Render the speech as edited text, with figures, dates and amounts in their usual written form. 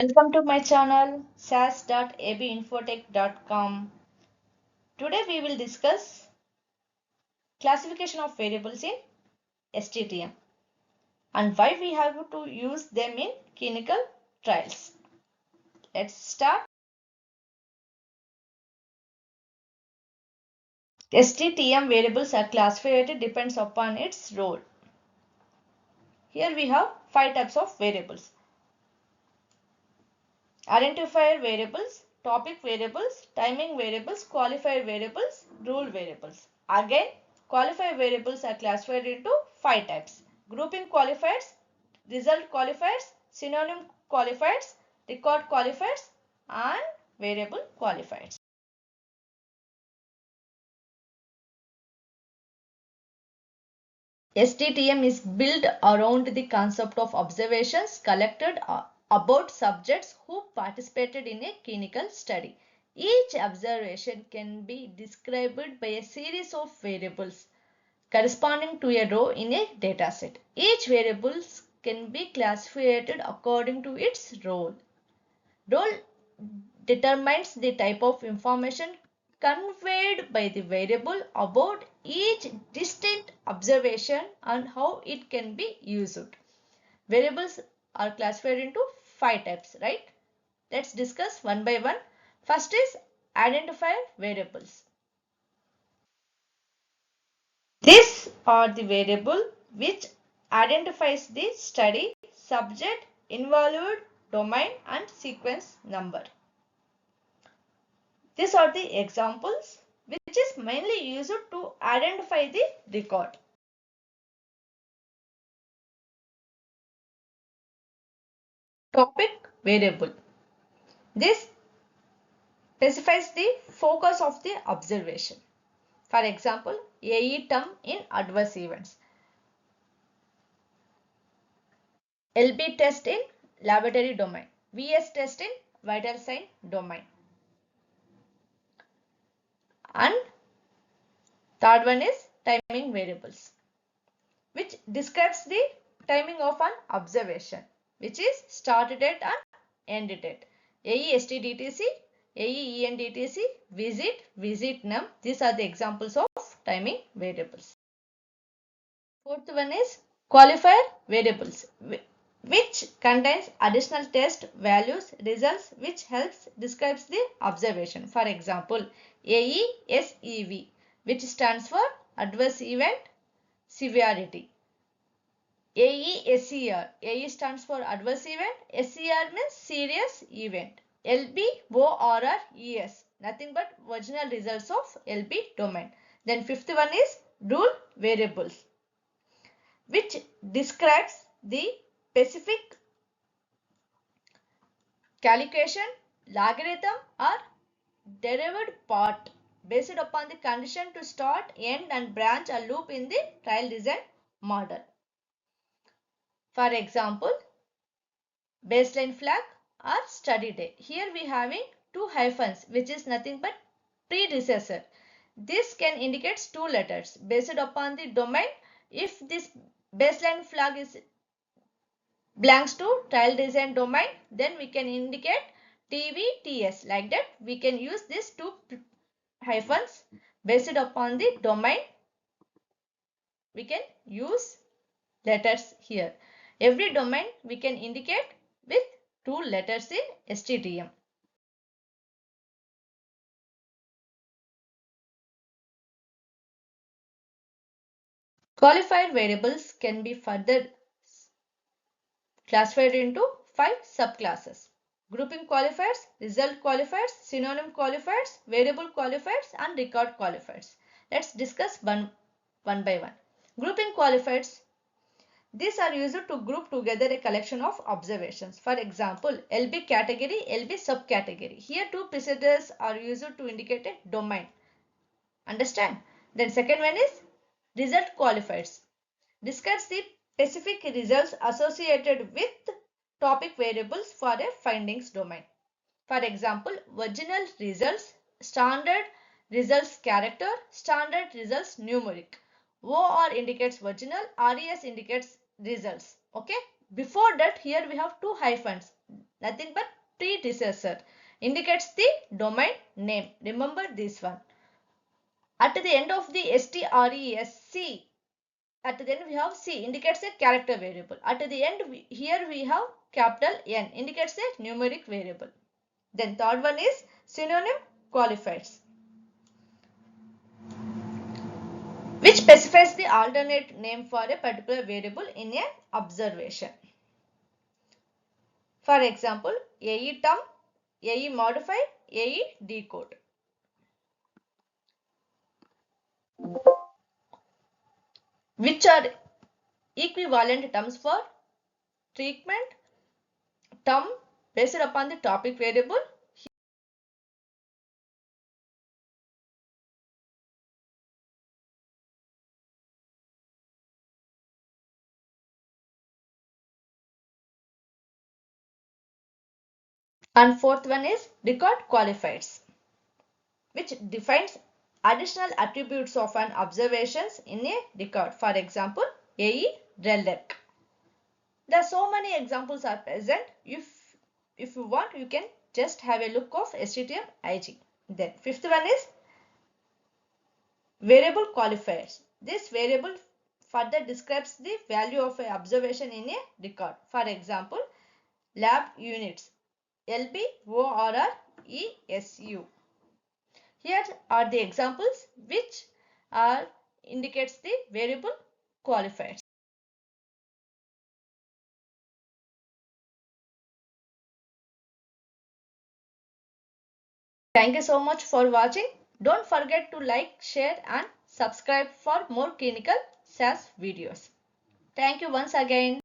Welcome to my channel sas.abinfotech.com. Today we will discuss classification of variables in SDTM and why we have to use them in clinical trials. Let's start. SDTM variables are classified depends upon its role. Here we have 5 types of variables. Identifier variables, topic variables, timing variables, qualifier variables, rule variables. Again, qualifier variables are classified into 5 types. Grouping qualifiers, result qualifiers, synonym qualifiers, record qualifiers and variable qualifiers. SDTM is built around the concept of observations collected about subjects who participated in a clinical study. Each observation can be described by a series of variables corresponding to a row in a dataset. Each variable can be classified according to its role. Role determines the type of information conveyed by the variable about each distinct observation and how it can be used. Variables are classified into 5 types, right? Let's discuss one by one. First is identifier variables. These are the variable which identifies the study, subject, involved, domain and sequence number. These are the examples which is mainly used to identify the record. Topic variable. This specifies the focus of the observation. For example, AE term in adverse events. LB test in laboratory domain. VS test in vital sign domain. And third one is timing variables, which describes the timing of an observation, which is start date and end date. AE STDTC, AE ENDTC, visit num. These are the examples of timing variables. Fourth one is qualifier variables, which contains additional test values results which helps describes the observation. For example, AESEV, which stands for adverse event severity. AESER, AE stands for adverse event, SER means serious event. LBORRES, nothing but original results of LB domain. Then fifth one is rule variables, which describes the specific calculation, logarithm or derived part based upon the condition to start, end and branch a loop in the trial design model. For example, baseline flag or study day. Here we having two hyphens which is nothing but predecessor. This can indicate two letters based upon the domain. If this baseline flag is belongs to trial design domain, then we can indicate TVTS. Like that we can use these two hyphens based upon the domain. We can use letters here. Every domain we can indicate with two letters in SDTM. Qualifier variables can be further classified into 5 subclasses. Grouping qualifiers, result qualifiers, synonym qualifiers, variable qualifiers and record qualifiers. Let's discuss one by one. Grouping qualifiers. These are used to group together a collection of observations. For example, LB category, LB subcategory. Here two procedures are used to indicate a domain. Understand? Then second one is result qualifiers. Discuss the specific results associated with topic variables for a findings domain. For example, original results, standard results character, standard results numeric. OR indicates original, RES indicates results. Okay. Before that, here we have two hyphens. nothing but predecessor, indicates the domain name. Remember this one. At the end of the stresc, at the end we have C, indicates a character variable. At the end here we have capital N, indicates a numeric variable. Then third one is synonym qualifiers, which specifies the alternate name for a particular variable in an observation. For example, AE term, AE modified, AE decode. Which are equivalent terms for treatment term based upon the topic variable. And fourth one is record qualifiers, which defines additional attributes of an observations in a record. For example, AE relic. There are so many examples are present. If you want, you can just have a look of SDTM IG. Then fifth one is variable qualifiers. This variable further describes the value of an observation in a record. For example, lab units, LB, ORR, ESU. Here are the examples which indicates the variable qualifiers. Thank you so much for watching. Don't forget to like, share and subscribe for more clinical SAS videos. Thank you once again.